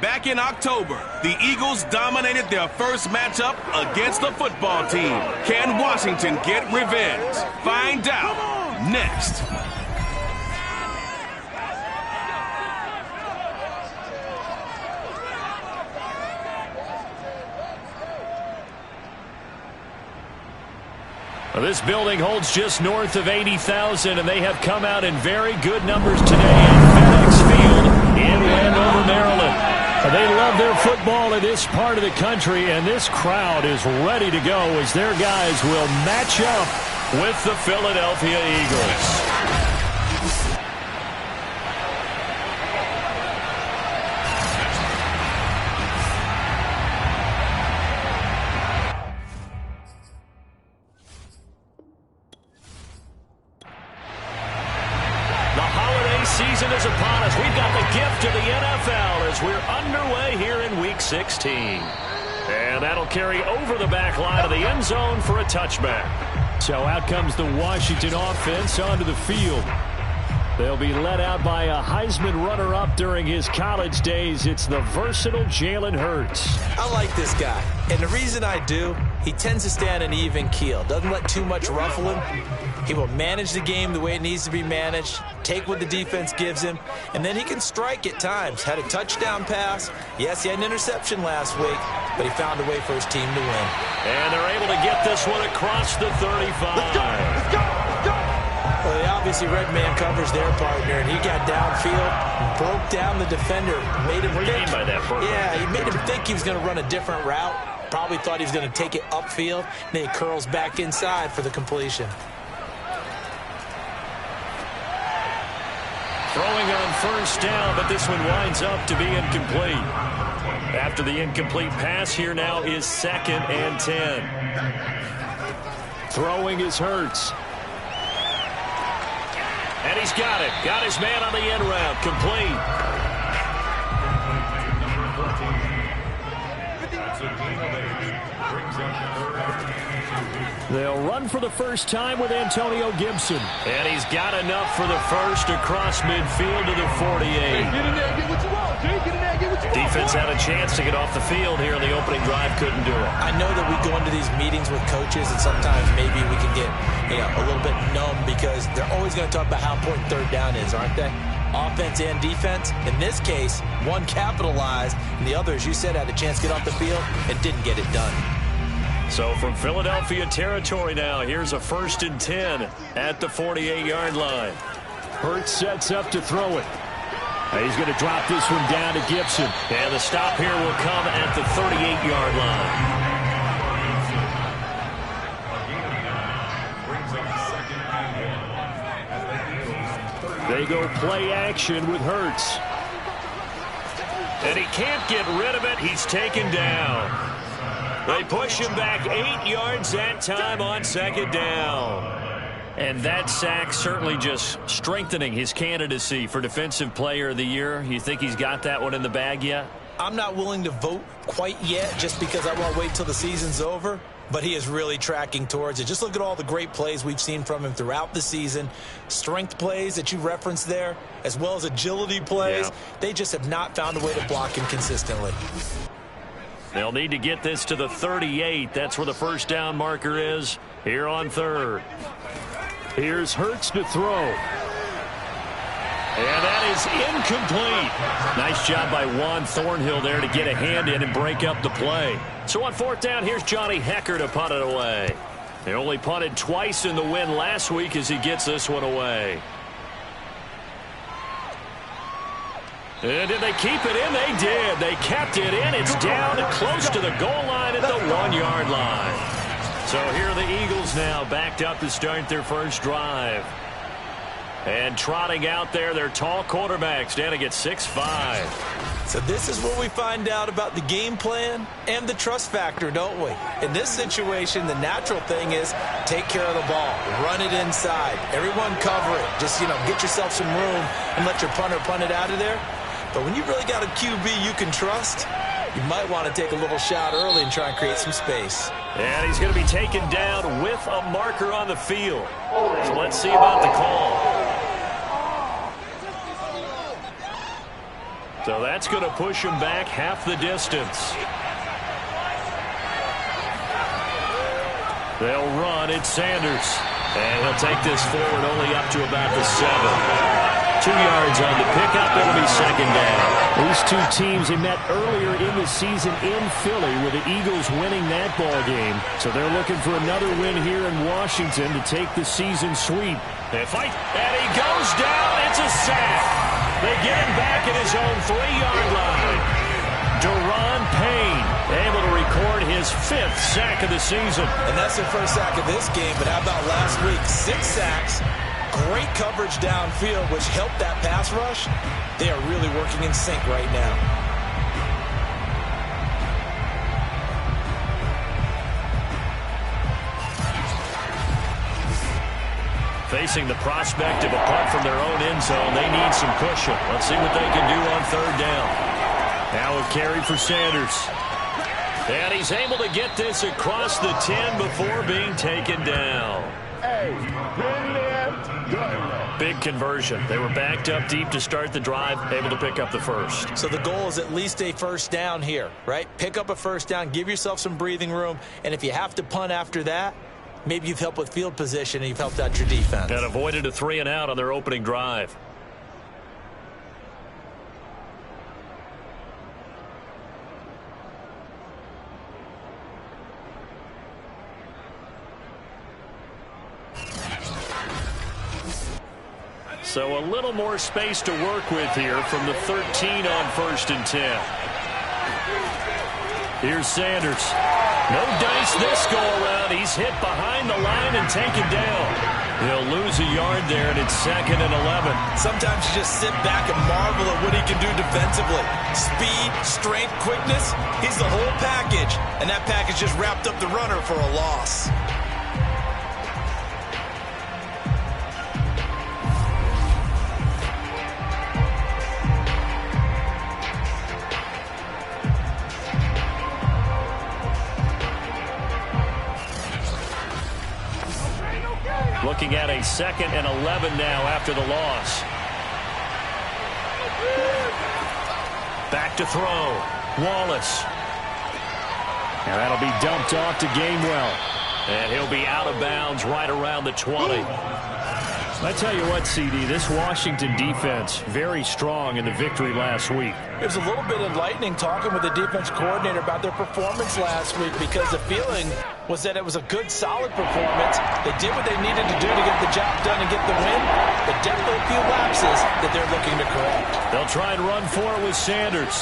Back in October, the Eagles dominated their first matchup against the football team. Can Washington get revenge? Find out next. Well, this building holds just north of 80,000, and they have come out in very good numbers today at FedEx Field in Landover, Maryland. They love their football in this part of the country, and this crowd is ready to go as their guys will match up with the Philadelphia Eagles. Season is upon us. We've got the gift of the NFL as we're underway here in Week 16. And that'll carry over the back line of the end zone for a touchback. So out comes the Washington offense onto the field. They'll be led out by a Heisman runner-up during his college days. It's the versatile Jalen Hurts. I like this guy. And the reason I do, he tends to stay on an even keel. Doesn't let too much ruffle him. He will manage the game the way it needs to be managed, take what the defense gives him, and then he can strike at times. Had a touchdown pass. Yes, he had an interception last week, but he found a way for his team to win. And they're able to get this one across the 35. Let's go! Let's go! Let's go! Well, they obviously red man covers their partner, and he got downfield, broke down the defender, made him think. What do you mean by that, Burger? Yeah, he made him think he was going to run a different route. Probably thought he was going to take it upfield, and then he curls back inside for the completion. Throwing on first down, but this one winds up to be incomplete. After the incomplete pass, here now is 2nd and 10. Throwing is Hurts. And he's got it. Got his man on the end route. Complete. They'll run for the first time with Antonio Gibson. And he's got enough for the first across midfield to the 48. Get in there, get what you want, Jay. Get in there, get what you want. Defense had a chance to get off the field here in the opening drive. Couldn't do it. I know that we go into these meetings with coaches, and sometimes maybe we can get a little bit numb because they're always going to talk about how important third down is, aren't they? Offense and defense. In this case, one capitalized, and the other, as you said, had a chance to get off the field and didn't get it done. So from Philadelphia territory now, here's a 1st and 10 at the 48-yard line. Hurts sets up to throw it. He's going to drop this one down to Gibson. And the stop here will come at the 38-yard line. They go play action with Hurts. And he can't get rid of it. He's taken down. They push him back 8 yards that time on 2nd down. And that sack certainly just strengthening his candidacy for Defensive Player of the Year. You think he's got that one in the bag yet? I'm not willing to vote quite yet just because I want to wait till the season's over. But he is really tracking towards it. Just look at all the great plays we've seen from him throughout the season. Strength plays that you referenced there, as well as agility plays. Yeah. They just have not found a way to block him consistently. They'll need to get this to the 38. That's where the first down marker is here on 3rd. Here's Hurts to throw. And that is incomplete. Nice job by Juan Thornhill there to get a hand in and break up the play. So on 4th down, here's Johnny Hecker to punt it away. They only punted twice in the win last week as he gets this one away. And did they keep it in? They did. They kept it in. It's down close to the goal line at the 1-yard line. So here are the Eagles now backed up to start their first drive. And trotting out there, their tall quarterback standing at 6'5". So this is where we find out about the game plan and the trust factor, don't we? In this situation, the natural thing is take care of the ball, run it inside, everyone cover it. Just, get yourself some room and let your punter punt it out of there. But when you really got a QB you can trust, you might want to take a little shot early and try and create some space. And he's going to be taken down with a marker on the field. So let's see about the call. So that's that's going to push him back half the distance. They'll run. It's Sanders. And he'll take this forward only up to about the 7. 2 yards on the pickup. It'll be second down. These two teams, they met earlier in the season in Philly with the Eagles winning that ball game. So they're looking for another win here in Washington to take the season sweep. They fight, and he goes down. It's a sack. They get him back at his own 3-yard line. Deron Payne able to record his 5th sack of the season. And that's their first sack of this game, but how about last week? 6 sacks. Great coverage downfield, which helped that pass rush. They are really working in sync right now. Facing the prospect of a punt from their own end zone, they need some cushion. Let's see what they can do on 3rd down. Now a carry for Sanders. And he's able to get this across the 10 before being taken down. Big conversion. They were backed up deep to start the drive, able to pick up the first. So the goal is at least a first down here, right? Pick up a first down, give yourself some breathing room, and if you have to punt after that, maybe you've helped with field position and you've helped out your defense. And avoided a 3-and-out on their opening drive. So a little more space to work with here from the 13 on 1st and 10. Here's Sanders. No dice this go-around. He's hit behind the line and taken down. He'll lose a yard there, and it's 2nd and 11. Sometimes you just sit back and marvel at what he can do defensively. Speed, strength, quickness. He's the whole package, and that package just wrapped up the runner for a loss. Looking at a 2nd and 11 now after the loss. Back to throw. Wallace. And that'll be dumped off to Gainwell. And he'll be out of bounds right around the 20. I tell you what, CD, this Washington defense, very strong in the victory last week. It was a little bit enlightening talking with the defense coordinator about their performance last week because the feeling was that it was a good, solid performance. They did what they needed to do to get the job done and get the win, but definitely a few lapses that they're looking to correct. They'll try and run for it with Sanders.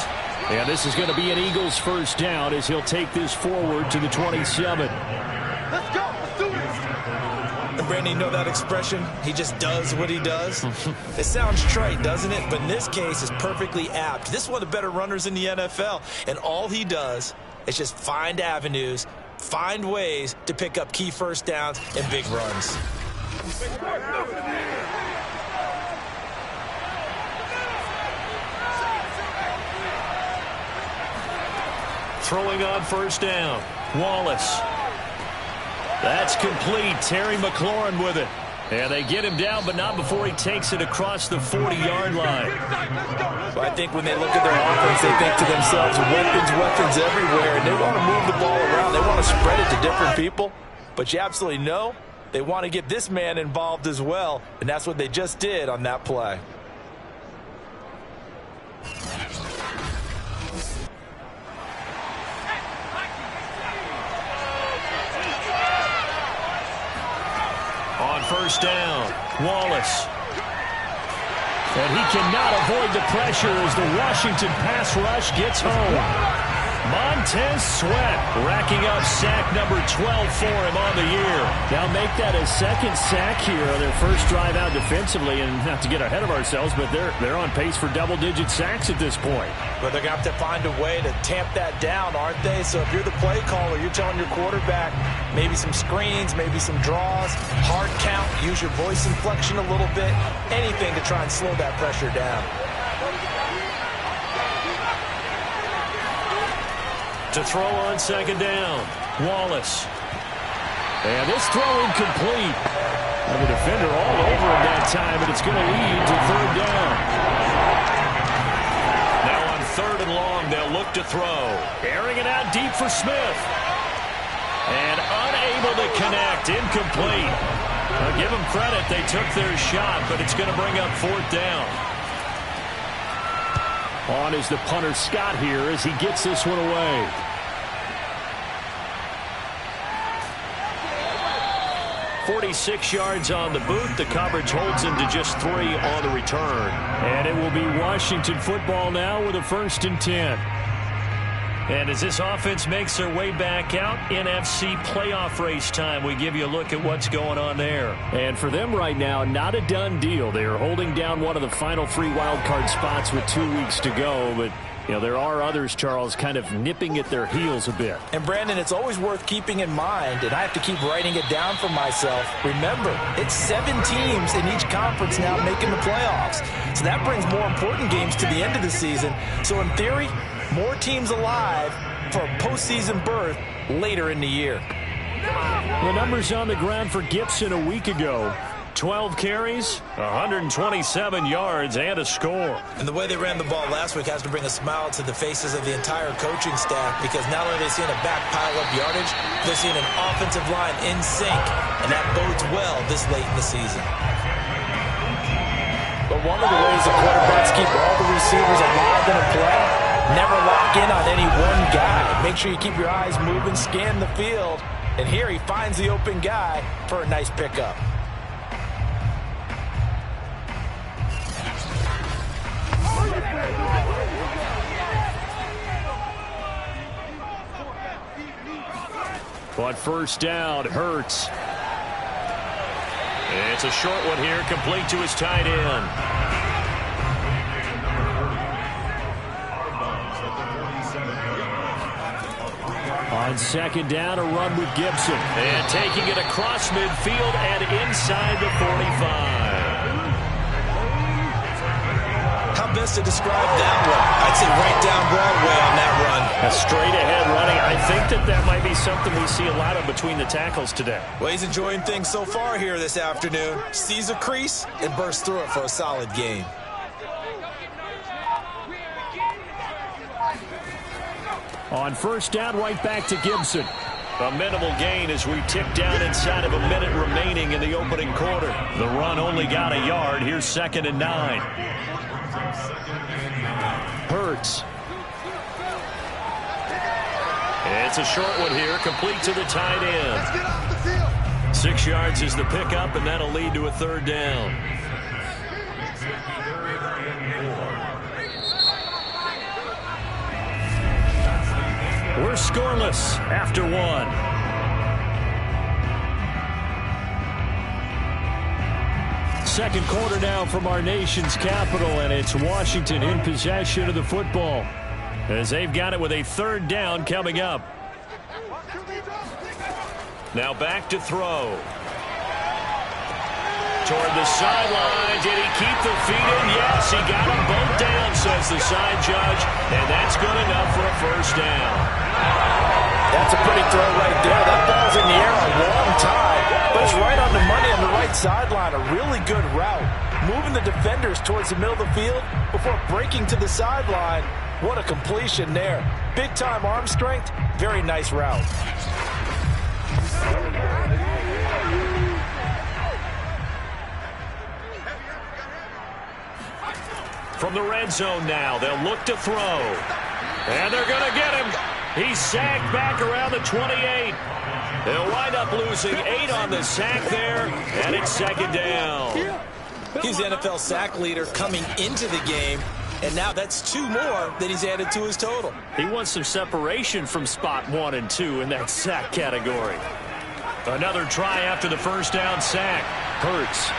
And this is going to be an Eagles first down as he'll take this forward to the 27. Let's go. Let's do this. And Brandon, you know that expression? He just does what he does. It sounds trite, doesn't it? But in this case, it's perfectly apt. This is one of the better runners in the NFL. And all he does is just find avenues, find ways to pick up key first downs and big runs. Throwing on 1st down. Wallace. That's complete. Terry McLaurin with it. And they get him down, but not before he takes it across the 40-yard line. Well, I think when they look at their offense, they think to themselves, weapons everywhere, and they want to move the ball around. They want to spread it to different people. But you absolutely know they want to get this man involved as well, and that's what they just did on that play. On 1st down, Wallace. And he cannot avoid the pressure as the Washington pass rush gets home. Montez Sweat racking up sack number 12 for him on the year. Now make that a 2nd sack here on their first drive out defensively, and not to get ahead of ourselves, but they're on pace for double-digit sacks at this point. But they're going to have to find a way to tamp that down, aren't they? So if you're the play caller, you're telling your quarterback maybe some screens, maybe some draws, hard count, use your voice inflection a little bit, anything to try and slow that pressure down. To throw on 2nd down, Wallace. And this throw incomplete. And the defender all over him that time, and it's going to lead to 3rd down. Now on look to throw. Airing it out deep for Smith. And unable to connect. Incomplete. I'll give them credit. They took their shot, but it's going to bring up 4th down. On is the punter Scott here as he gets this one away. .46 yards on the boot. The coverage holds him to just 3 on the return. And it will be Washington football now with a 1st and 10. And as this offense makes their way back out, NFC playoff race time, we give you a look at what's going on there. And for them right now, not a done deal. They are holding down one of the final 3 wild card spots with 2 weeks to go, but you know, there are others, Charles, kind of nipping at their heels a bit. And, Brandon, it's always worth keeping in mind, and I have to keep writing it down for myself. Remember, it's 7 teams in each conference now making the playoffs. So that brings more important games to the end of the season. So, in theory, more teams alive for a postseason berth later in the year. The numbers on the ground for Gibson a week ago. 12 carries, 127 yards, and a score. And the way they ran the ball last week has to bring a smile to the faces of the entire coaching staff, because not only are they seeing a back pile up yardage, they're seeing an offensive line in sync, and that bodes well this late in the season. But one of the ways the quarterbacks keep all the receivers alive in a play, never lock in on any one guy. Make sure you keep your eyes moving, scan the field, and here he finds the open guy for a nice pickup. But 1st down, Hurts. It's a short one here, complete to his tight end. On 2nd down, a run with Gibson. And taking it across midfield and inside the 45. How best to describe that one? I'd say right down Broadway on that run. A straight-ahead running. I think that might be something we see a lot of between the tackles today. Well, he's enjoying things so far here this afternoon. Sees a crease and bursts through it for a solid game. On 1st down, right back to Gibson. A minimal gain as we tick down inside of a minute remaining in the opening quarter. The run only got a yard. Here's 2nd and 9. Hurts. It's a short one here, complete to the tight end. Let's get off the field. 6 yards is the pickup, and that'll lead to a 3rd down. We're scoreless after 1. Second quarter now from our nation's capital, and it's Washington in possession of the football, as they've got it with a 3rd down coming up. Now back to throw. Toward the sideline. Did he keep the feet in? Yes, he got them both down, says the side judge, and that's good enough for a 1st down. That's a pretty throw right there. That ball's in the air a long time, but it's right on the money on the right sideline. A really good route. Moving the defenders towards the middle of the field before breaking to the sideline. What a completion there. Big-time arm strength. Very nice route. From the red zone now, they'll look to throw. And they're going to get him. He's sacked back around the 28. They'll wind up losing 8 on the sack there, and it's 2nd down. He's the NFL sack leader coming into the game, and now that's 2 more that he's added to his total. He wants some separation from spot 1 and 2 in that sack category. Another try after the 1st down sack. Hurts.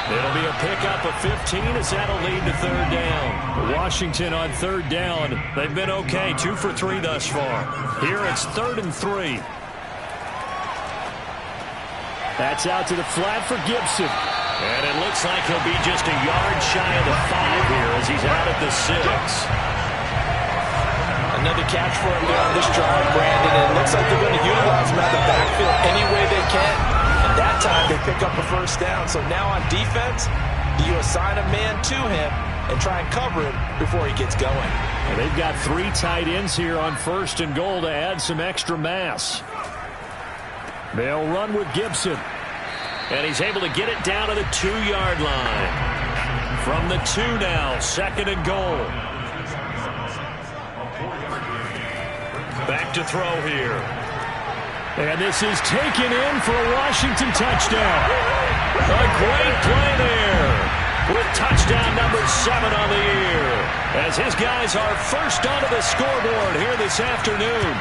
It'll be a pickup of 15 as that'll lead to 3rd down. Washington on 3rd down. They've been okay, 2 for 3 thus far. Here it's 3rd and 3. That's out to the flat for Gibson. And it looks like he'll be just a yard shy of the 5 here as he's out at the 6. Another catch for him there on this drive, Brandon. And it looks like they're going to utilize him out of the backfield any way they can. And that time they pick up a 1st down. So now on defense, do you assign a man to him and try and cover it before he gets going. And they've got 3 tight ends here on 1st and goal to add some extra mass. They'll run with Gibson. And he's able to get it down to the 2-yard line. From the 2 now, 2nd and goal. Back to throw here. And this is taken in for a Washington touchdown. A great play there with touchdown number 7 on the year, as his guys are first onto the scoreboard here this afternoon.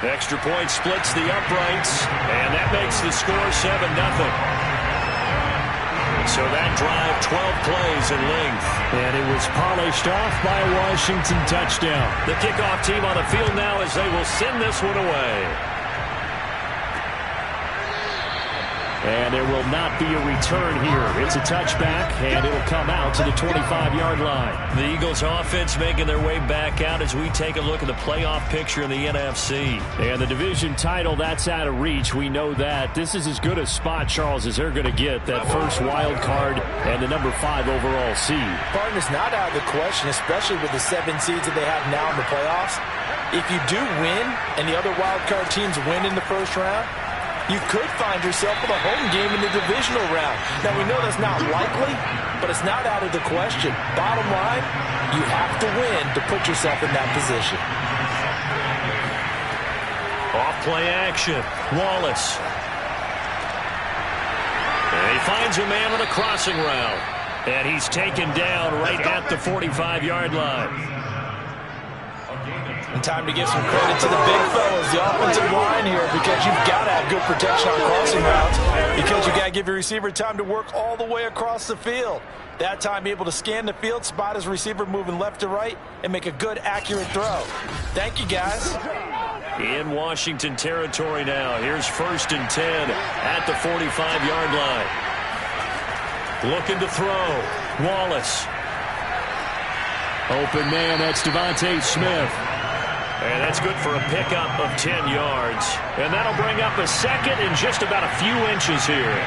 Extra point splits the uprights, and that makes the score 7-0. So that drive, 12 plays in length. And it was polished off by a Washington touchdown. The kickoff team on the field now as they will send this one away. And there will not be a return here. It's a touchback, and it'll come out to the 25-yard line. The Eagles offense making their way back out as we take a look at the playoff picture in the NFC. And the division title, that's out of reach. We know that. This is as good a spot, Charles, as they're going to get. That first wild card and the number 5 overall seed. Partner's not out of the question, especially with the 7 seeds that they have now in the playoffs. If you do win and the other wild card teams win in the first round, you could find yourself with a home game in the divisional round. Now, we know that's not likely, but it's not out of the question. Bottom line, you have to win to put yourself in that position. Off play action. Wallace. And he finds a man on a crossing route. And he's taken down right at the 45-yard line. And time to give some credit to the big fellas, the offensive line here, because you've got to have good protection on crossing routes, because you got to give your receiver time to work all the way across the field. That time, able to scan the field, spot his receiver moving left to right, and make a good, accurate throw. Thank you, guys. In Washington territory now. Here's 1st and 10 at the 45-yard line. Looking to throw. Wallace. Open man, that's Devontae Smith. And that's good for a pickup of 10 yards. And that'll bring up a second in just about a few inches here.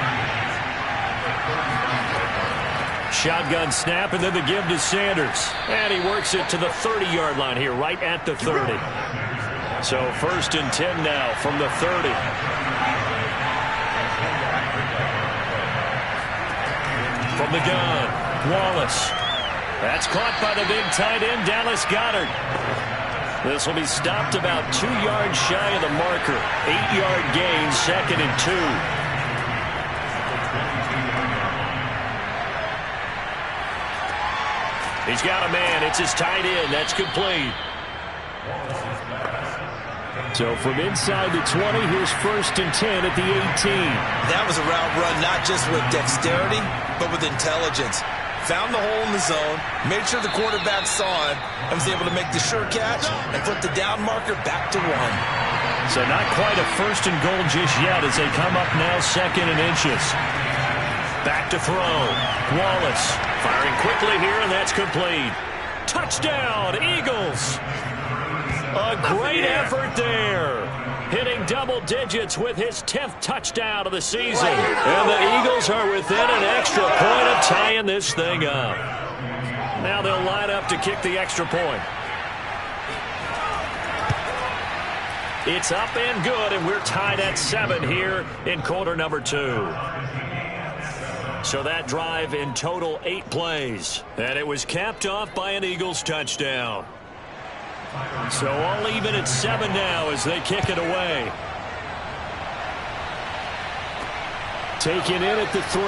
Shotgun snap, and then the give to Sanders. And he works it to the 30-yard line here, right at the 30. So 1st and 10 now from the 30. From the gun, Wallace. That's caught by the big tight end, Dallas Goedert. This will be stopped about 2 yards shy of the marker. 8-yard gain, 2nd and 2. He's got a man. It's his tight end. That's complete. So from inside the 20, here's 1st and 10 at the 18. That was a route run not just with dexterity, but with intelligence. Found the hole in the zone, made sure the quarterback saw him, and was able to make the sure catch and put the down marker back to 1. So not quite a 1st and goal just yet as they come up now 2nd and inches. Back to throw. Wallace firing quickly here, and that's complete. Touchdown, Eagles. A great effort there. Hitting double digits with his 10th touchdown of the season. And the Eagles are within an extra point of tying this thing up. Now they'll line up to kick the extra point. It's up and good, and we're tied at 7 here in quarter number 2. So that drive in total 8 plays. And it was capped off by an Eagles touchdown. So all even at 7 now as they kick it away. Taken in at the 3.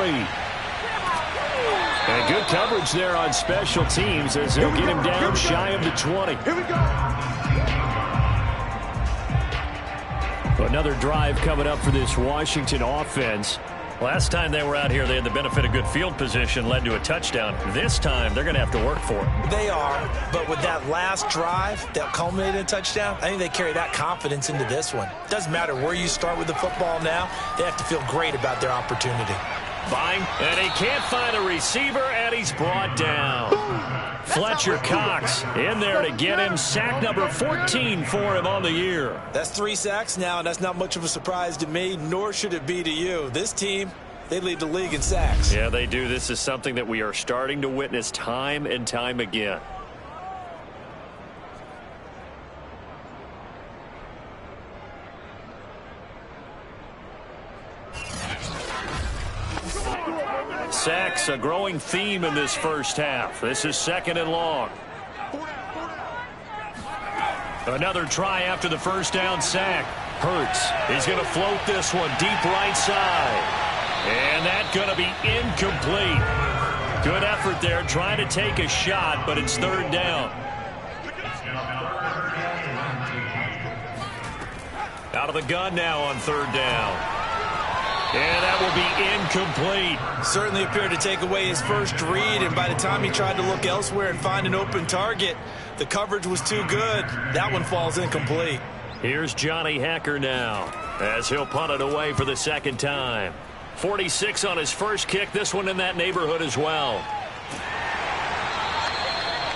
And good coverage there on special teams as they'll get him down shy of the 20. Here we go. Another drive coming up for this Washington offense. Last time they were out here, they had the benefit of good field position, led to a touchdown. This time, they're going to have to work for it. They are, but with that last drive that culminated in a touchdown, I think they carry that confidence into this one. Doesn't matter where you start with the football now, they have to feel great about their opportunity. Fine, and he can't find a receiver, and he's brought down. Fletcher Cox in there to get him. Sack number 14 for him on the year. That's 3 sacks now, and that's not much of a surprise to me, nor should it be to you. This team They lead the league in sacks. Yeah, they do. This is something that we are starting to witness time and time again. Sacks, a growing theme in this first half. This is 2nd and long. Another try after the first down sack. Hurts is going to float this one deep right side. And that's going to be incomplete. Good effort there, trying to take a shot, but it's 3rd down. Out of the gun now on 3rd down. And that will be incomplete. Certainly appeared to take away his first read, and by the time he tried to look elsewhere and find an open target, the coverage was too good. That one falls incomplete. Here's Johnny Hacker now, as he'll punt it away for the 2nd time. 46 on his first kick, this one in that neighborhood as well.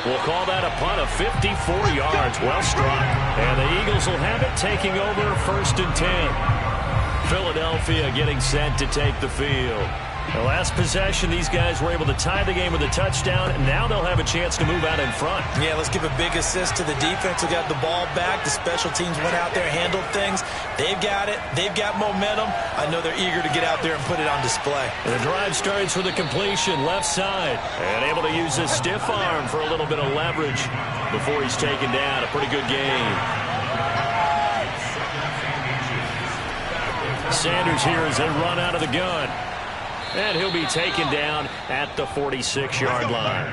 We'll call that a punt of 54 yards, well struck. And the Eagles will have it, taking over 1st and 10. Philadelphia getting set to take the field. The last possession, these guys were able to tie the game with a touchdown, and now they'll have a chance to move out in front. Yeah, let's give a big assist to the defense who got the ball back. The special teams went out there, handled things. They've got it. They've got momentum. I know they're eager to get out there and put it on display. And the drive starts with a completion left side, and able to use his stiff arm for a little bit of leverage before he's taken down. A pretty good game. Sanders here as they run out of the gun. And he'll be taken down at the 46-yard line.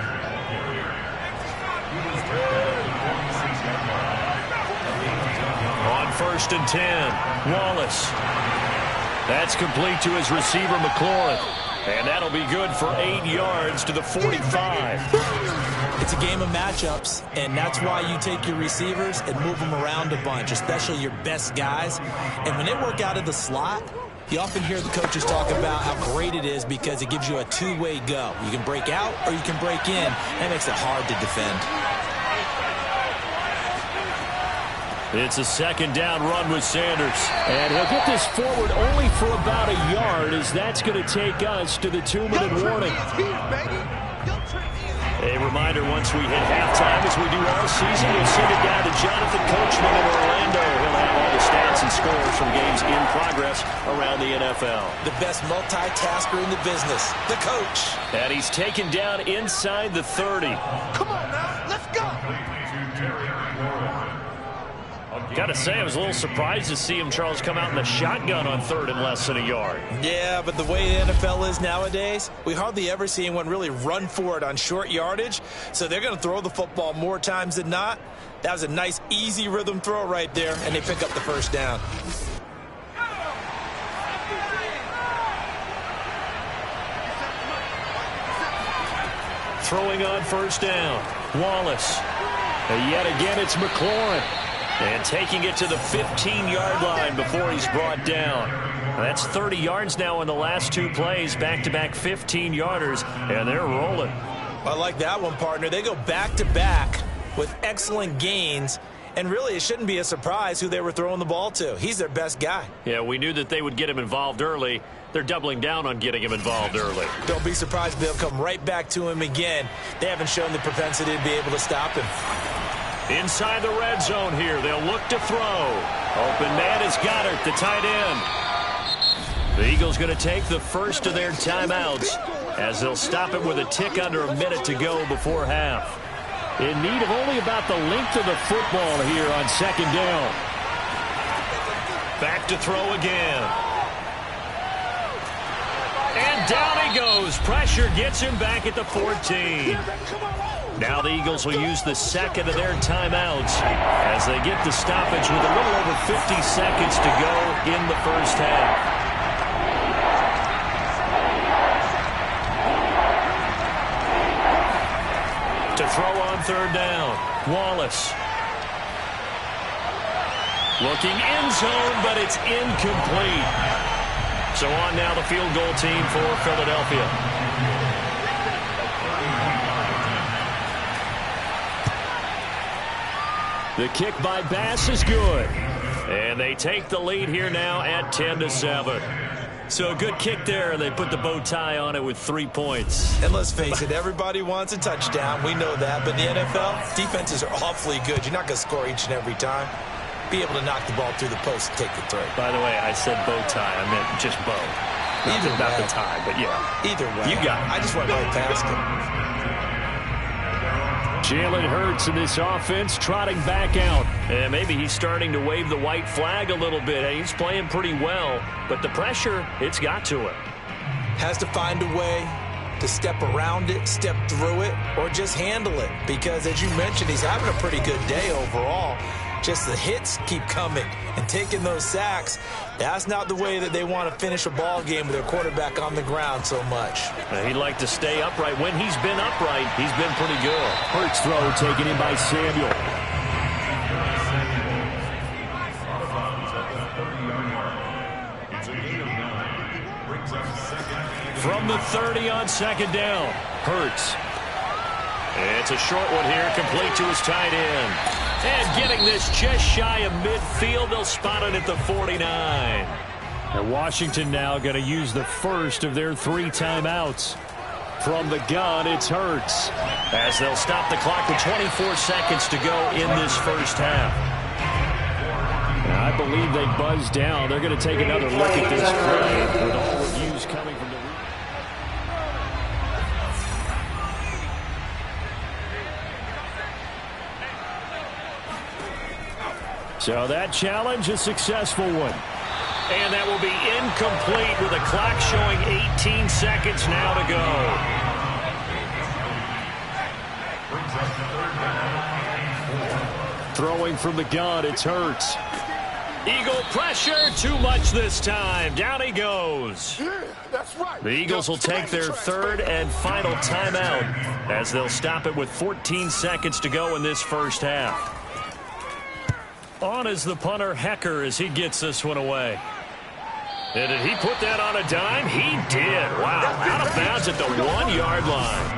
On 1st and 10, Wallace. That's complete to his receiver, McLaurin. And that'll be good for 8 yards to the 45. It's a game of matchups, and that's why you take your receivers and move them around a bunch, especially your best guys. And when they work out of the slot, you often hear the coaches talk about how great it is because it gives you a two-way go. You can break out or you can break in. That makes it hard to defend. It's a 2nd down run with Sanders. And he'll get this forward only for about a yard, as that's going to take us to the 2-minute warning. A reminder, once we hit halftime, as we do all season, we'll send it down to Jonathan Coachman in Orlando. He'll have all the stats and scores from games in progress around the NFL. The best multitasker in the business, the coach. And he's taken down inside the 30. Come on now, let's go. Gotta say, I was a little surprised to see him, Charles, come out in the shotgun on 3rd and less than a yard. Yeah, but the way the NFL is nowadays, we hardly ever see anyone really run for it on short yardage. So they're going to throw the football more times than not. That was a nice, easy rhythm throw right there, and they pick up the 1st down. Throwing on 1st down, Wallace. And yet again, it's McLaurin. And taking it to the 15-yard line before he's brought down. That's 30 yards now in the last 2 plays, back-to-back 15-yarders, and they're rolling. I like that one, partner. They go back-to-back with excellent gains, and really it shouldn't be a surprise who they were throwing the ball to. He's their best guy. Yeah, we knew that they would get him involved early. They're doubling down on getting him involved early. Don't be surprised they'll come right back to him again. They haven't shown the propensity to be able to stop him. Inside the red zone here, they'll look to throw. Open man is Goddard, the tight end. The Eagles going to take the first of their timeouts as they'll stop it with a tick under a minute to go before half. In need of only about the length of the football here on 2nd down. Back to throw again. And down he goes. Pressure gets him back at the 14. Now the Eagles will use the 2nd of their timeouts as they get the stoppage with a little over 50 seconds to go in the first half. To throw on 3rd down, Wallace. Looking end zone, but it's incomplete. So on now the field goal team for Philadelphia. The kick by Bass is good. And they take the lead here now at 10-7. So a good kick there. They put the bow tie on it with 3 points. And let's face it, everybody wants a touchdown. We know that. But in the NFL, defenses are awfully good. You're not going to score each and every time. Be able to knock the ball through the post and take the throw. By the way, I said bow tie. I meant just bow. Not the tie, but yeah. Either way. You got it. I just went right past him. Jalen Hurts in this offense trotting back out. And maybe he's starting to wave the white flag a little bit. He's playing pretty well, but the pressure, it's got to him. Has to find a way to step around it, step through it, or just handle it. Because as you mentioned, he's having a pretty good day overall. Just the hits keep coming and taking those sacks. That's not the way that they want to finish a ball game with their quarterback on the ground so much. He'd like to stay upright. When he's been upright, he's been pretty good. Hurts throw taken in by Samuel. From the 30 on second down, Hurts. It's a short one here, complete to his tight end. And getting this just shy of midfield, they'll spot it at the 49. And Washington now going to use the first of their 3 timeouts. From the gun, it's Hurts. As they'll stop the clock with 24 seconds to go in this first half. And I believe they buzzed down. They're going to take another look at this play with all reviews coming from the... So that challenge, a successful one. And that will be incomplete with a clock showing 18 seconds now to go. Throwing from the gun, it's Hurts. Eagle pressure, too much this time. Down he goes. Yeah, that's right. The Eagles will take their third and final timeout as they'll stop it with 14 seconds to go in this first half. On is the punter, Hecker, as he gets this one away. And did he put that on a dime? He did. Wow. Out of bounds at the 1-yard line.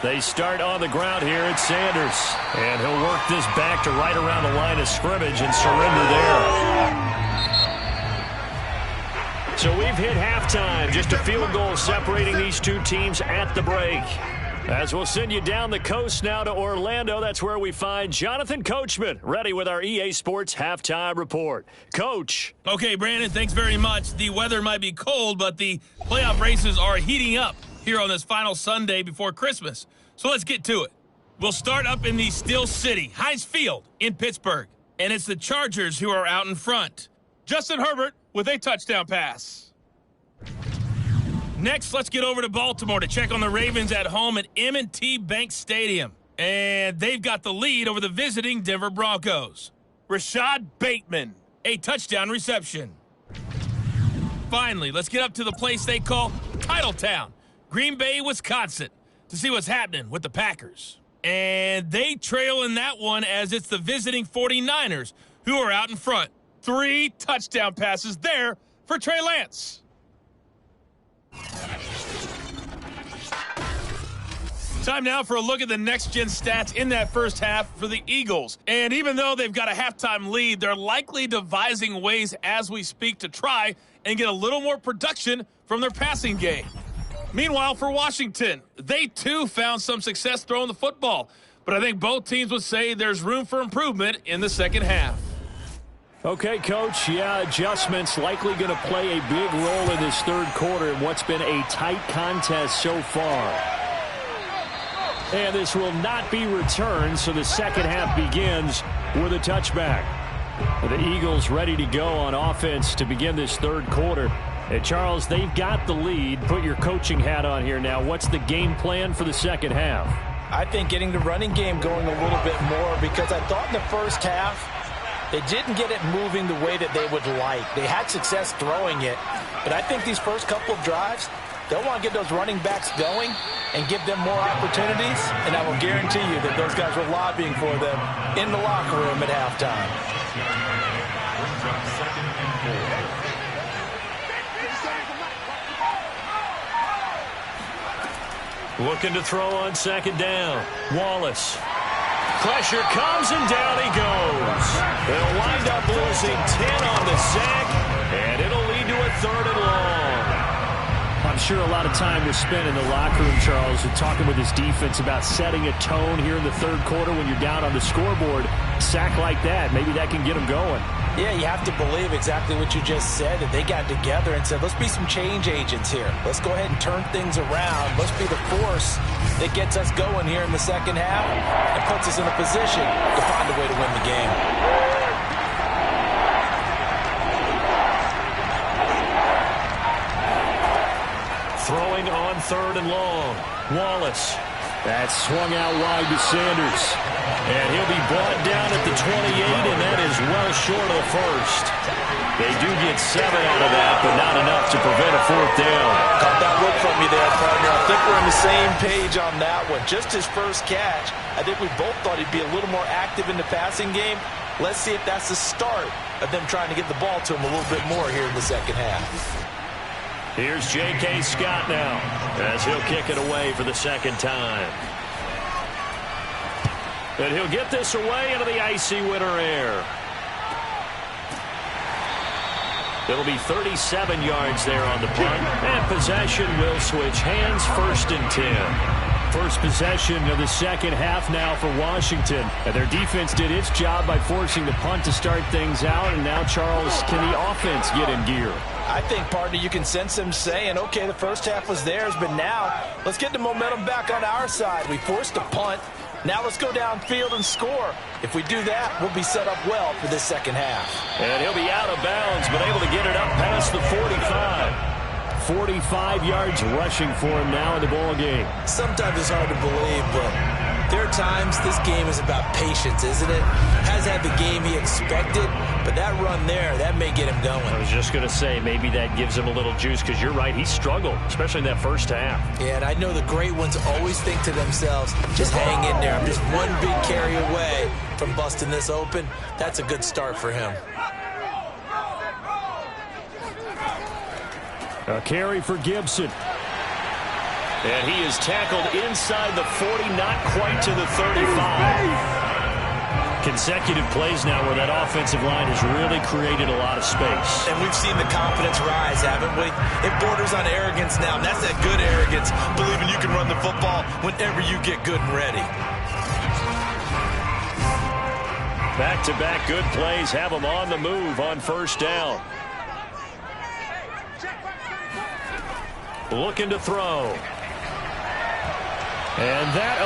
They start on the ground here at Sanders. And he'll work this back to right around the line of scrimmage and surrender there. So we've hit halftime. Just a field goal separating these two teams at the break. As we'll send you down the coast now to Orlando, that's where we find Jonathan Coachman, ready with our EA Sports Halftime Report. Coach. Okay, Brandon, thanks very much. The weather might be cold, but the playoff races are heating up here on this final Sunday before Christmas. So let's get to it. We'll start up in the Steel City, Heinz Field in Pittsburgh. And it's the Chargers who are out in front. Justin Herbert with a touchdown pass. Next, let's get over to Baltimore to check on the Ravens at home at M&T Bank Stadium. And they've got the lead over the visiting Denver Broncos. Rashad Bateman, a touchdown reception. Finally, let's get up to the place they call Titletown, Green Bay, Wisconsin, to see what's happening with the Packers. And they trail in that one as it's the visiting 49ers who are out in front. 3 touchdown passes there for Trey Lance. Time now for a look at the next-gen stats in that first half for the Eagles. And even though they've got a halftime lead, they're likely devising ways as we speak to try and get a little more production from their passing game. Meanwhile, for Washington, they too found some success throwing the football. But I think both teams would say there's room for improvement in the second half. Okay, Coach, adjustments likely going to play a big role in this third quarter in what's been a tight contest so far. And this will not be returned, so the second half begins with a touchback. The Eagles ready to go on offense to begin this third quarter. And Charles, they've got the lead. Put your coaching hat on here now. What's the game plan for the second half? I think getting the running game going a little bit more, because I thought in the first half they didn't get it moving the way that they would like. They had success throwing it, but I think these first couple of drives, they'll want to get those running backs going and give them more opportunities, and I will guarantee you that those guys were lobbying for them in the locker room at halftime. Looking to throw on second down. Wallace. Pressure comes, and down he goes. They'll wind up losing 10 on the sack, and it'll lead to a 3rd and long. I'm sure a lot of time was spent in the locker room, Charles, talking with his defense about setting a tone here in the 3rd quarter when you're down on the scoreboard. Sack like that, maybe that can get them going. Yeah, you have to believe exactly what you just said, that they got together and said, let's be some change agents here. Let's go ahead and turn things around. Let's be the force that gets us going here in the second half and puts us in a position to find a way to win the game. Throwing on 3rd and long. Wallace. That's swung out wide to Sanders. And he'll be brought down at the 28, and that is well short of the first. They do get 7 out of that, but not enough to prevent a 4th down. Caught that look from you there, partner. I think we're on the same page on that one. Just his first catch. I think we both thought he'd be a little more active in the passing game. Let's see if that's the start of them trying to get the ball to him a little bit more here in the second half. Here's J.K. Scott now, as he'll kick it away for the 2nd time. And he'll get this away into the icy winter air. It'll be 37 yards there on the punt, and possession will switch hands, 1st and 10. First possession of the second half now for Washington. And their defense did its job by forcing the punt to start things out, and now, Charles, can the offense get in gear? I think, partner, you can sense them saying, okay, the first half was theirs, but now let's get the momentum back on our side. We forced a punt. Now let's go downfield and score. If we do that, we'll be set up well for this second half. And he'll be out of bounds, but able to get it up past the 45. 45 yards rushing for him now in the ball game. Sometimes it's hard to believe, but there are times this game is about patience, isn't it? Has had the game he expected, but that run there, that may get him going. I was just going to say, maybe that gives him a little juice, because you're right, he struggled, especially in that first half. Yeah, and I know the great ones always think to themselves, just hang in there. I'm just one big carry away from busting this open. That's a good start for him. A carry for Gibson. And he is tackled inside the 40, not quite to the 35. Consecutive plays now where that offensive line has really created a lot of space. And we've seen the confidence rise, haven't we? It borders on arrogance now, and that's that good arrogance, believing you can run the football whenever you get good and ready. Back-to-back good plays have them on the move on 1st down. Looking to throw. And that,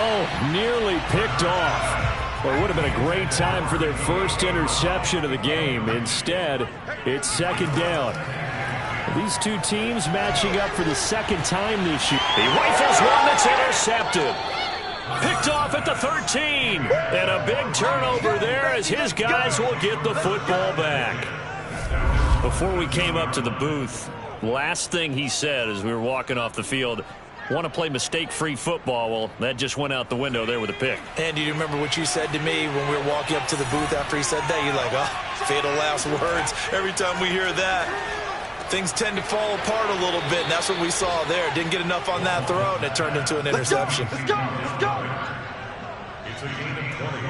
nearly picked off. Well, it would have been a great time for their first interception of the game. Instead, it's 2nd down. These two teams matching up for the 2nd time this year. He rifles one that's intercepted. Picked off at the 13. And a big turnover there as his guys will get the football back. Before we came up to the booth, last thing he said as we were walking off the field, want to play mistake-free football. Well, that just went out the window there with a pick. And do you remember what you said to me when we were walking up to the booth after he said that? You're like, oh, fatal last words. Every time we hear that, things tend to fall apart a little bit, and that's what we saw there. Didn't get enough on that throw, and it turned into an interception. Let's go.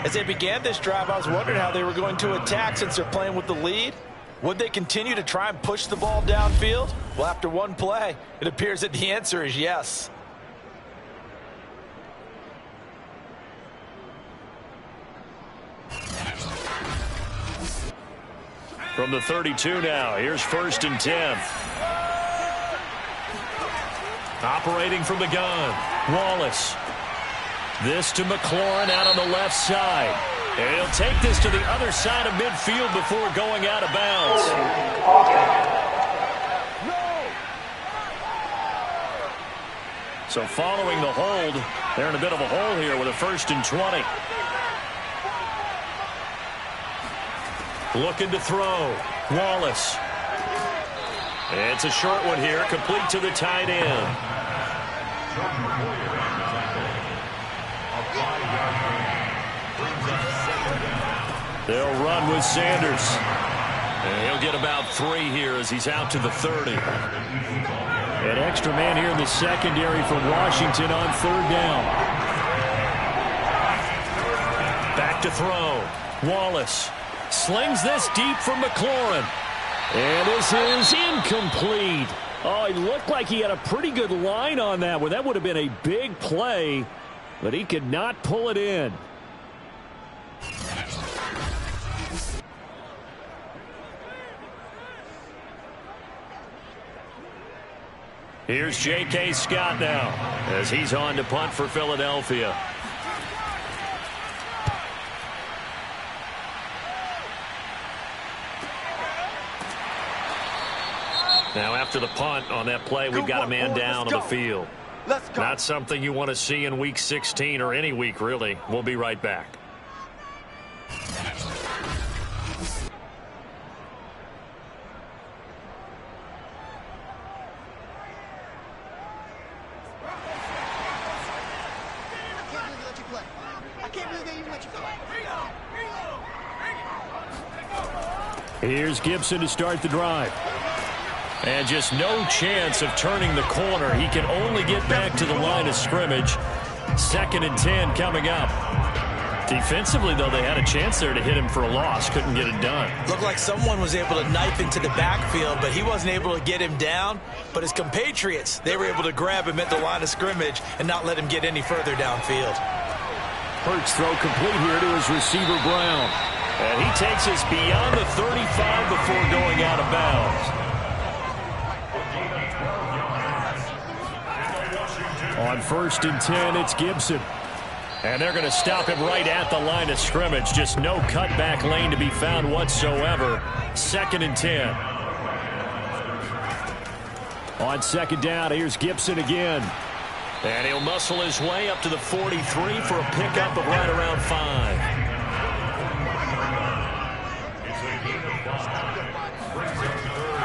As they began this drive, I was wondering how they were going to attack since they're playing with the lead. Would they continue to try and push the ball downfield? Well, after one play, it appears that the answer is yes. From the 32 now, here's 1st and 10. Operating from the gun, Wallace. This to McLaurin out on the left side. And he'll take this to the other side of midfield before going out of bounds. So following the hold, they're in a bit of a hole here with a 1st and 20. Looking to throw. Wallace. It's a short one here, complete to the tight end. They'll run with Sanders. And he'll get about 3 here as he's out to the 30. An extra man here in the secondary for Washington on third down. Back to throw. Wallace slings this deep from McLaurin. And this is incomplete. Oh, it looked like he had a pretty good line on that one. That would have been a big play, but he could not pull it in. Here's J.K. Scott now as he's on to punt for Philadelphia. Now after the punt on that play, we've got a man down on the field. Let's go. Not something you want to see in Week 16 or any week, really. We'll be right back. Here's Gibson to start the drive. And just no chance of turning the corner. He can only get back to the line of scrimmage. 2nd and 10 coming up. Defensively, though, they had a chance there to hit him for a loss. Couldn't get it done. Looked like someone was able to knife into the backfield, but he wasn't able to get him down. But his compatriots, they were able to grab him at the line of scrimmage and not let him get any further downfield. Hurts throw complete here to his receiver, Brown. And he takes us beyond the 35 before going out of bounds. On 1st and 10, it's Gibson. And they're going to stop him right at the line of scrimmage. Just no cutback lane to be found whatsoever. 2nd and 10. On 2nd down, here's Gibson again. And he'll muscle his way up to the 43 for a pickup of right around 5.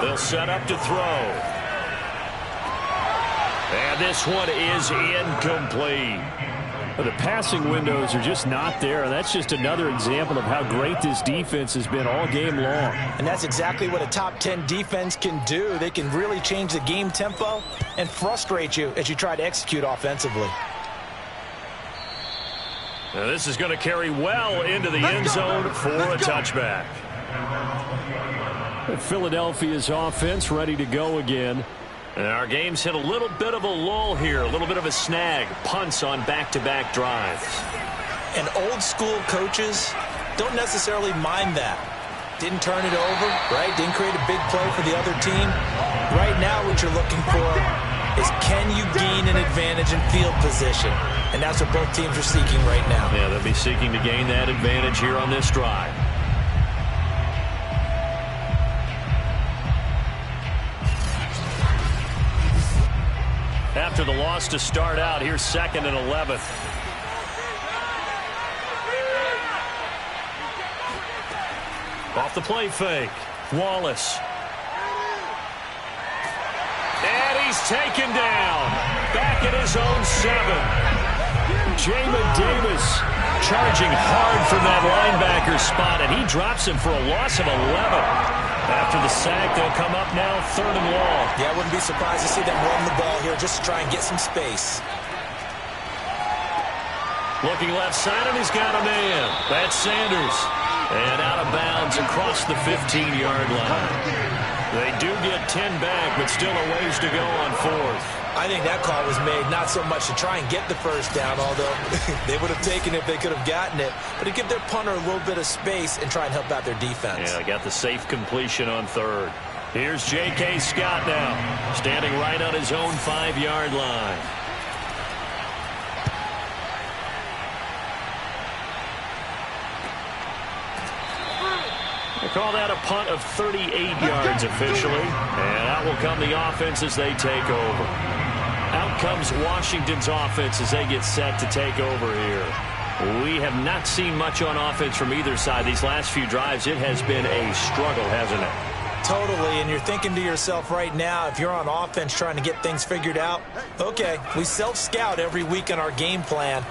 They'll set up to throw. And this one is incomplete. The passing windows are just not there. That's just another example of how great this defense has been all game long. And that's exactly what a top 10 defense can do. They can really change the game tempo and frustrate you as you try to execute offensively. Now this is going to carry well into the end zone for a touchback. Philadelphia's offense ready to go again. And our game's hit a little bit of a lull here, a little bit of a snag. Punts on back-to-back drives. And old-school coaches don't necessarily mind that. Didn't turn it over, right? Didn't create a big play for the other team. Right now what you're looking for is can you gain an advantage in field position? And that's what both teams are seeking right now. Yeah, they'll be seeking to gain that advantage here on this drive. After the loss to start out, here's 2nd and 11. Off the play fake. Wallace. And he's taken down. Back at his own 7. Jamin Davis charging hard from that linebacker spot, and he drops him for a loss of 11. After the sack, they'll come up now 3rd and long. Yeah, I wouldn't be surprised to see them run the ball here just to try and get some space. Looking left side, and he's got a man. That's Sanders. And out of bounds across the 15-yard line. They do get 10 back, but still a ways to go on 4th. I think that call was made not so much to try and get the first down, although they would have taken it if they could have gotten it, but to give their punter a little bit of space and try and help out their defense. Yeah, got the safe completion on 3rd. Here's J.K. Scott now, standing right on his own 5-yard line. They call that a punt of 38 yards officially, and out will come the offense as they take over. Out comes Washington's offense as they get set to take over here. We have not seen much on offense from either side. These last few drives, it has been a struggle, hasn't it? Totally, and you're thinking to yourself right now, if you're on offense trying to get things figured out, okay, we self-scout every week in our game plan.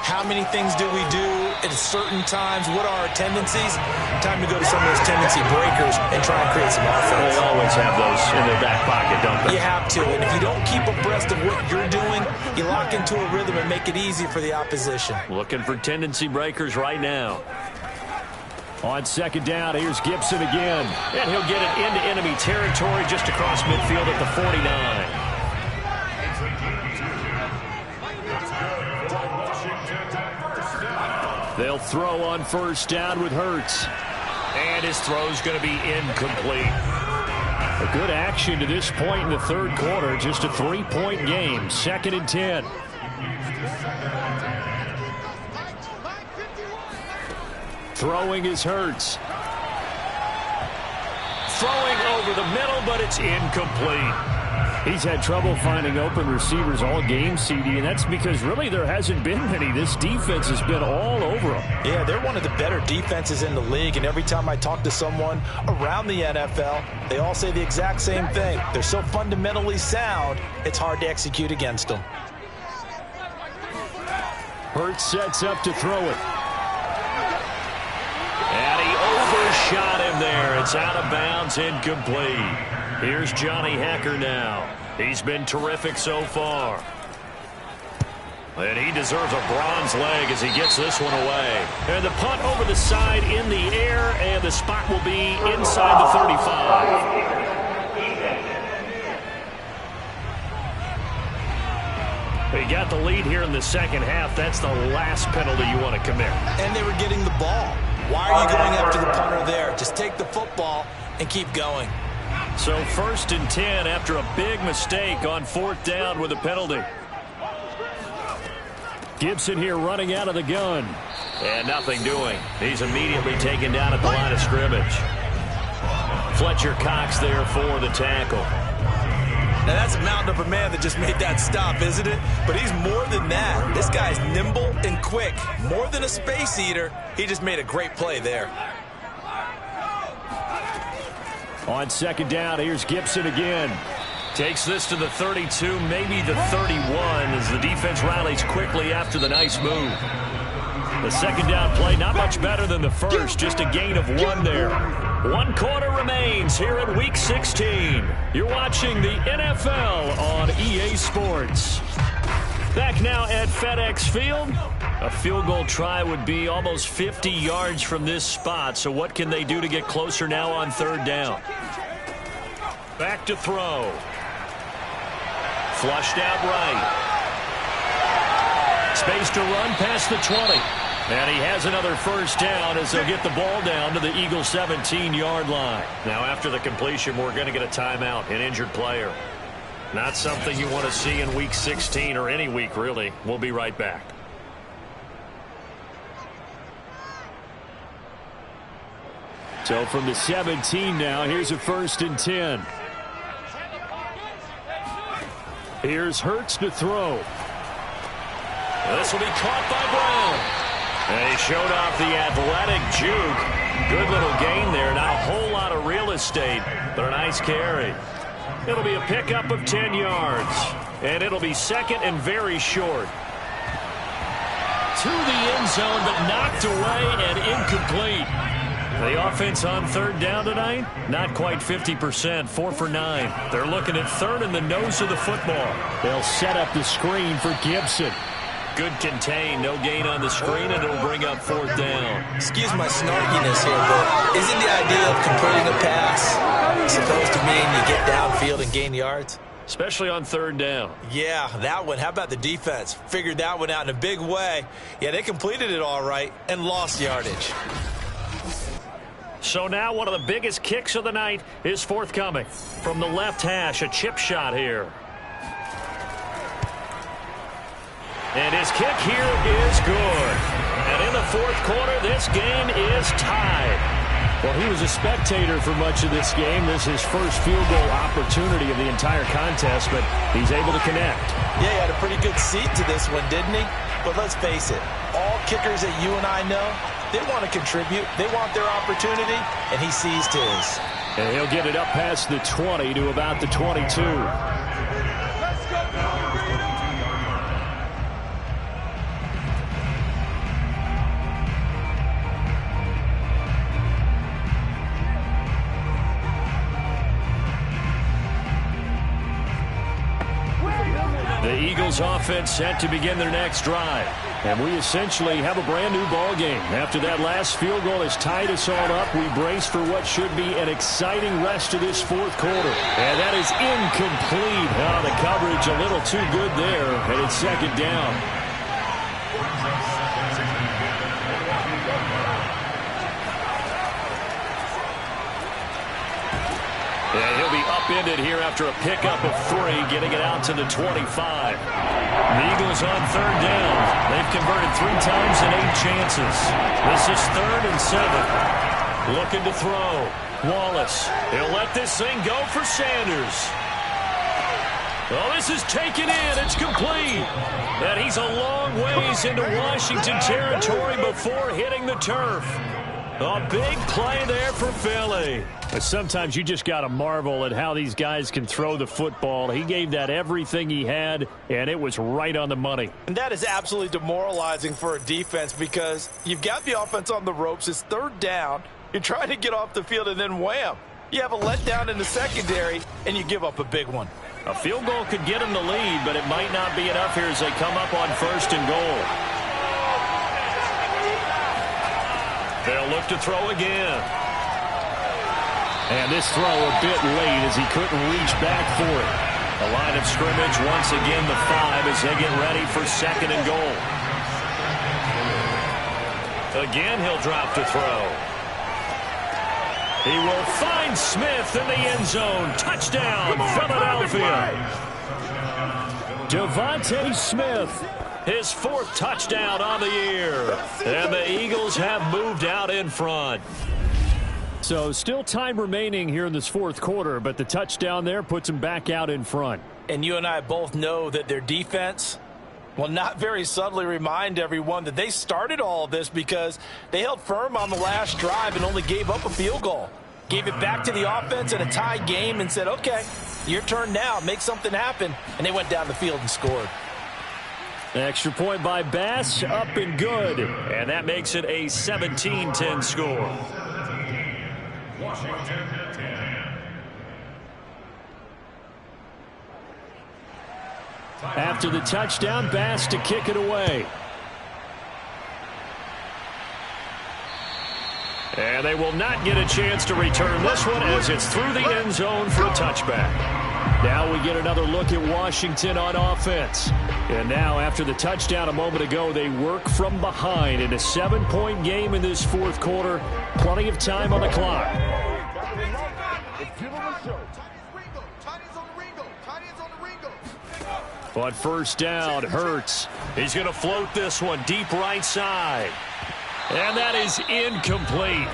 How many things do we do at certain times? What are our tendencies? Time to go to some of those tendency breakers and try and create some offense. They always have those in their back pocket, don't they? You have to, and if you don't keep abreast of what you're doing, you lock into a rhythm and make it easy for the opposition. Looking for tendency breakers right now. On second down, here's Gibson again. And he'll get it into enemy territory just across midfield at the 49. They'll throw on first down with Hurts. And his throw's going to be incomplete. A good action to this point in the third quarter. Just a 3-point game. 2nd and 10. Throwing is Hurts. Throwing over the middle, but it's incomplete. He's had trouble finding open receivers all game, CD, and that's because really there hasn't been many. This defense has been all over them. Yeah, they're one of the better defenses in the league, and every time I talk to someone around the NFL, they all say the exact same thing. They're so fundamentally sound, it's hard to execute against them. Hurts sets up to throw it. And he overshot him there. It's out of bounds, incomplete. Here's Johnny Hecker now. He's been terrific so far. And he deserves a bronze leg as he gets this one away. And the punt over the side in the air, and the spot will be inside the 35. He got the lead here in the second half. That's the last penalty you want to commit. And they were getting the ball. Why are you going after the punter there? Just take the football and keep going. So 1st and 10 after a big mistake on 4th down with a penalty. Gibson here running out of the gun. And nothing doing. He's immediately taken down at the line of scrimmage. Fletcher Cox there for the tackle. Now that's a mountain of a man that just made that stop, isn't it? But he's more than that. This guy's nimble and quick. More than a space eater. He just made a great play there. On second down, here's Gibson again. Takes this to the 32, maybe the 31, as the defense rallies quickly after the nice move. The second down play, not much better than the first, just a gain of 1 there. 1 quarter remains here in Week 16. You're watching the NFL on EA Sports. Back now at FedEx Field. A field goal try would be almost 50 yards from this spot, so what can they do to get closer now on 3rd down? Back to throw. Flushed out right. Space to run past the 20. And he has another first down as they'll get the ball down to the Eagles' 17-yard line. Now after the completion, we're going to get a timeout, an injured player. Not something you want to see in Week 16 or any week, really. We'll be right back. So from the 17 now, here's a 1st and 10. Here's Hurts to throw. This will be caught by Brown. And he showed off the athletic juke. Good little gain there. Not a whole lot of real estate, but a nice carry. It'll be a pickup of 10 yards. And it'll be 2nd and very short. To the end zone, but knocked away and incomplete. The offense on 3rd down tonight, not quite 50%, 4 for 9. They're looking at 3rd in the nose of the football. They'll set up the screen for Gibson. Good contain, no gain on the screen, and it'll bring up 4th down. Excuse my snarkiness here, but isn't the idea of completing a pass supposed to mean you get downfield and gain yards? Especially on 3rd down. Yeah, that one. How about the defense? Figured that one out in a big way. Yeah, they completed it all right and lost yardage. So now one of the biggest kicks of the night is forthcoming. From the left hash, a chip shot here. And his kick here is good. And in the 4th quarter, this game is tied. Well, he was a spectator for much of this game. This is his first field goal opportunity of the entire contest, but he's able to connect. Yeah, he had a pretty good seat to this one, didn't he? But let's face it, all kickers that you and I know, they want to contribute. They want their opportunity, and he seized his. And he'll get it up past the 20 to about the 22. Eagles offense set to begin their next drive. And we essentially have a brand new ball game. After that last field goal has tied us all up, we brace for what should be an exciting rest of this fourth quarter. And that is incomplete. The coverage a little too good there, and it's second down. And he'll be upended here after a pickup of 3, getting it out to the 25. The Eagles on third down. They've converted 3 times in 8 chances. This is 3rd and 7. Looking to throw. Wallace. He'll let this thing go for Sanders. Oh, this is taken in. It's complete. And he's a long ways into Washington territory before hitting the turf. A big play there for Philly. Sometimes you just got to marvel at how these guys can throw the football. He gave that everything he had, and it was right on the money. And that is absolutely demoralizing for a defense because you've got the offense on the ropes. It's third down. You're trying to get off the field, and then wham. You have a letdown in the secondary, and you give up a big one. A field goal could get them the lead, but it might not be enough here as they come up on 1st and goal. They'll look to throw again. And this throw a bit late as he couldn't reach back for it. The line of scrimmage once again the 5 as they get ready for 2nd and goal. Again he'll drop to throw. He will find Smith in the end zone. Touchdown, Philadelphia. Devontae Smith, his 4th touchdown on the year. And the Eagles have moved out in front. So still time remaining here in this fourth quarter, but the touchdown there puts them back out in front. And you and I both know that their defense will not very subtly remind everyone that they started all of this because they held firm on the last drive and only gave up a field goal. Gave it back to the offense in a tie game and said, okay, your turn now, make something happen. And they went down the field and scored. Extra point by Bass, up and good. And that makes it a 17-10 score. Washington 10. After the touchdown, Bass to kick it away. And they will not get a chance to return this one as it's through the end zone for a touchback. Now we get another look at Washington on offense. And now after the touchdown a moment ago, they work from behind in a 7-point game in this fourth quarter. Plenty of time on the clock. On first down, Hurts. He's going to float this one deep right side. And that is incomplete.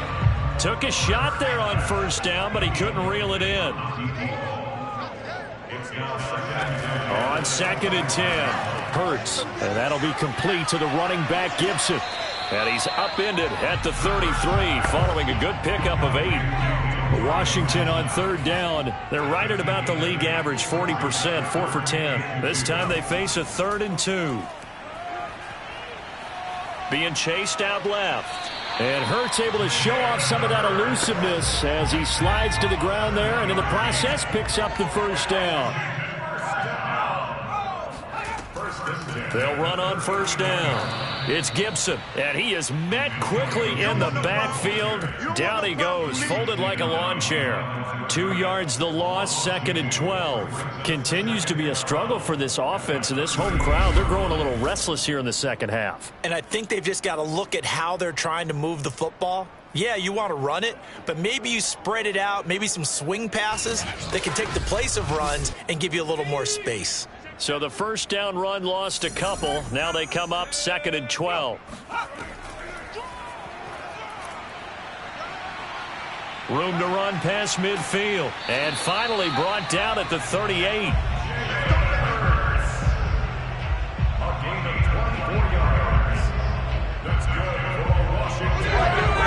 Took a shot there on first down, but he couldn't reel it in. On 2nd and 10, Hurts. And that'll be complete to the running back, Gibson. And he's upended at the 33, following a good pickup of 8. Washington on third down. They're right at about the league average, 40%, 4 for 10. This time they face a 3rd and 2. Being chased out left. And Hurts able to show off some of that elusiveness as he slides to the ground there and in the process picks up the first down. They'll run on first down. It's Gibson, and he is met quickly in the backfield. Down he goes, folded like a lawn chair. 2 yards the loss, 2nd and 12. Continues to be a struggle for this offense and this home crowd. They're growing a little restless here in the second half. And I think they've just got to look at how they're trying to move the football. Yeah, you want to run it, but maybe you spread it out, maybe some swing passes that can take the place of runs and give you a little more space. So the first down run lost a couple. Now they come up 2nd and 12. Room to run past midfield. And finally brought down at the 38. A gain of 24 yards. That's good for Washington.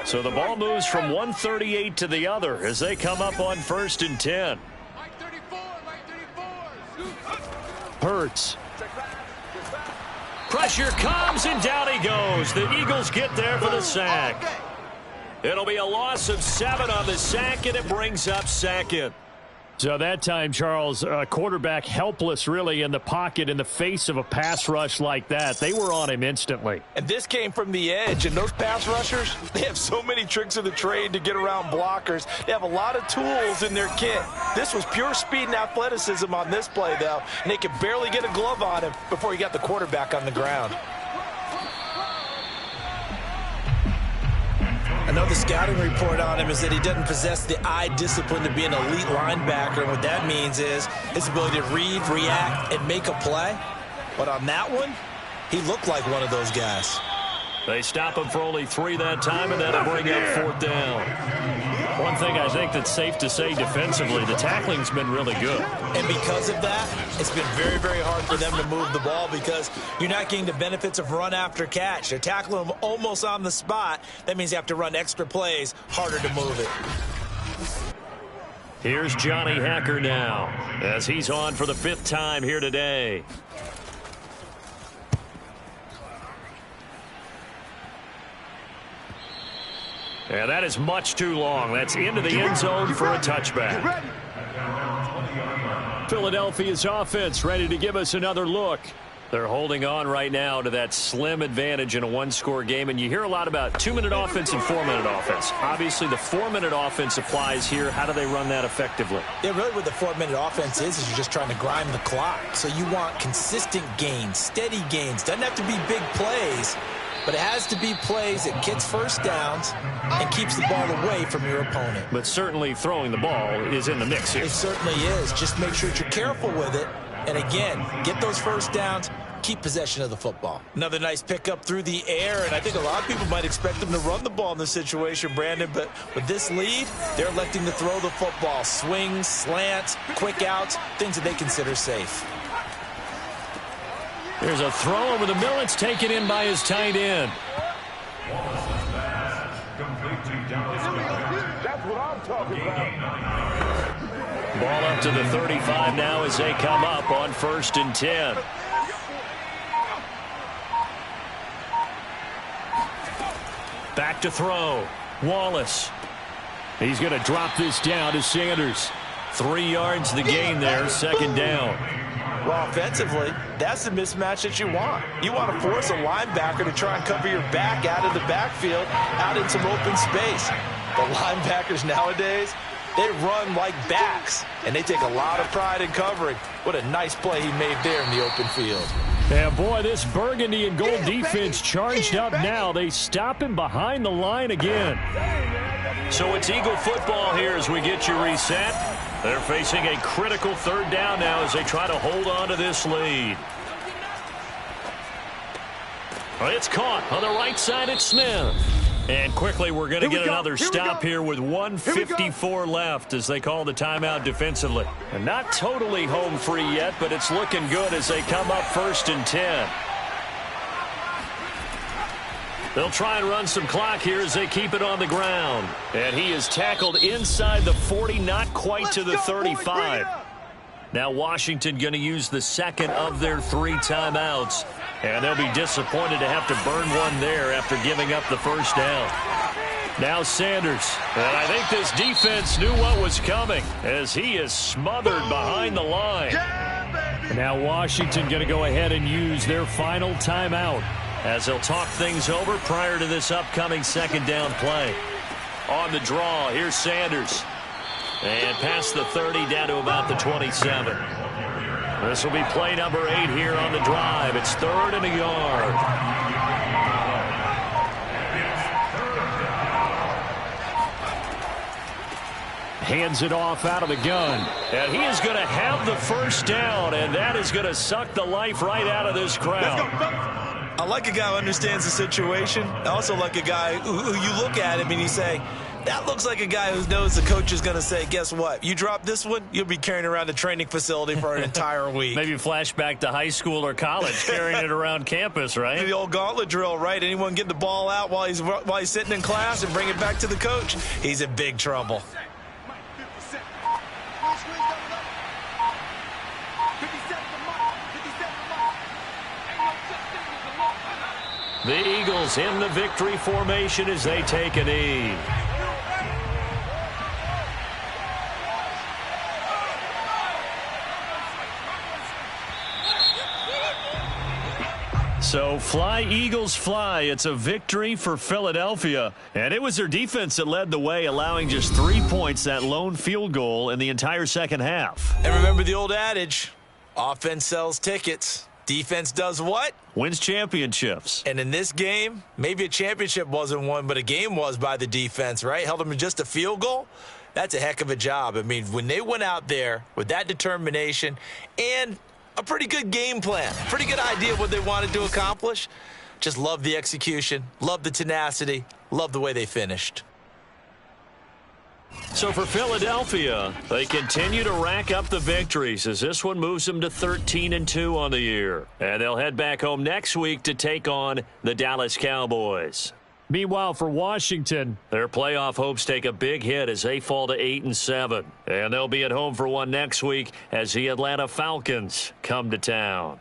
So the ball moves from 138 to the other as they come up on 1st and 10. Hurts. Pressure comes, and down he goes. The Eagles get there for the sack. It'll be a loss of 7 on the sack, and it brings up second. So that time, Charles, quarterback helpless really in the pocket in the face of a pass rush like that. They were on him instantly. And this came from the edge, and those pass rushers, they have so many tricks of the trade to get around blockers. They have a lot of tools in their kit. This was pure speed and athleticism on this play, though, and they could barely get a glove on him before he got the quarterback on the ground. Another scouting report on him is that he doesn't possess the eye discipline to be an elite linebacker. And what that means is his ability to read, react, and make a play. But on that one, he looked like one of those guys. They stop him for only 3 that time, and that'll bring up 4th down. One thing I think that's safe to say defensively, the tackling's been really good. And because of that, it's been very, very hard for them to move the ball because you're not getting the benefits of run after catch. They're tackling them almost on the spot. That means you have to run extra plays, harder to move it. Here's Johnny Hacker now as he's on for the 5th time here today. Yeah, that is much too long. That's into the end zone for a touchback. Philadelphia's offense ready to give us another look. They're holding on right now to that slim advantage in a 1-score game, and you hear a lot about 2-minute offense and 4-minute offense. Obviously, the 4-minute offense applies here. How do they run that effectively? Yeah, really what the 4-minute offense is you're just trying to grind the clock. So you want consistent gains, steady gains. Doesn't have to be big plays, but it has to be plays that gets first downs and keeps the ball away from your opponent. But certainly throwing the ball is in the mix here. It certainly is. Just make sure that you're careful with it. And again, get those first downs, keep possession of the football. Another nice pickup through the air, and I think a lot of people might expect them to run the ball in this situation, Brandon, but with this lead, they're electing to throw the football. Swings, slants, quick outs, things that they consider safe. There's a throw over the middle. It's taken in by his tight end. That's what I'm talking about. Ball up to the 35 now as they come up on 1st and 10. Back to throw. Wallace. He's going to drop this down to Sanders. 3 yards the gain there, 2nd down. Well, offensively, that's the mismatch that you want. You want to force a linebacker to try and cover your back out of the backfield, out in some open space. The linebackers nowadays, they run like backs, and they take a lot of pride in covering. What a nice play he made there in the open field. And boy, this burgundy and gold defense charged up now. They stop him behind the line again. So it's Eagle football here as we get you reset. They're facing a critical 3rd down now as they try to hold on to this lead. It's caught on the right side at Smith. And quickly we're going to get another stop here with 1:54 left as they call the timeout defensively. And not totally home free yet, but it's looking good as they come up 1st and 10. They'll try and run some clock here as they keep it on the ground. And he is tackled inside the 40, not quite to the 35. Now Washington going to use the 2nd of their 3 timeouts. And they'll be disappointed to have to burn one there after giving up the 1st down. Now Sanders. And I think this defense knew what was coming as he is smothered behind the line. And now Washington going to go ahead and use their final timeout as they'll talk things over prior to this upcoming 2nd down play. On the draw, here's Sanders. And past the 30 down to about the 27. This will be play number 8 here on the drive. It's 3rd and a yard. Hands it off out of the gun. And he is going to have the 1st down, and that is going to suck the life right out of this crowd. I like a guy who understands the situation. I also like a guy who you look at him and you say, that looks like a guy who knows the coach is going to say, guess what? You drop this one, you'll be carrying around the training facility for an entire week. Maybe flashback to high school or college, carrying it around campus, right? The old gauntlet drill, right? Anyone get the ball out while he's sitting in class and bring it back to the coach, he's in big trouble. The Eagles in the victory formation as they take a knee. So fly, Eagles, fly. It's a victory for Philadelphia. And it was their defense that led the way, allowing just 3 points, that lone field goal in the entire second half. And remember the old adage, offense sells tickets. Defense does what? Wins championships. And in this game, maybe a championship wasn't won, but a game was by the defense, right? Held them to just a field goal. That's a heck of a job. I mean, when they went out there with that determination and a pretty good game plan, pretty good idea of what they wanted to accomplish. Just love the execution, love the tenacity, love the way they finished. So for Philadelphia, they continue to rack up the victories as this one moves them to 13-2 on the year. And they'll head back home next week to take on the Dallas Cowboys. Meanwhile, for Washington, their playoff hopes take a big hit as they fall to 8-7. And they'll be at home for one next week as the Atlanta Falcons come to town.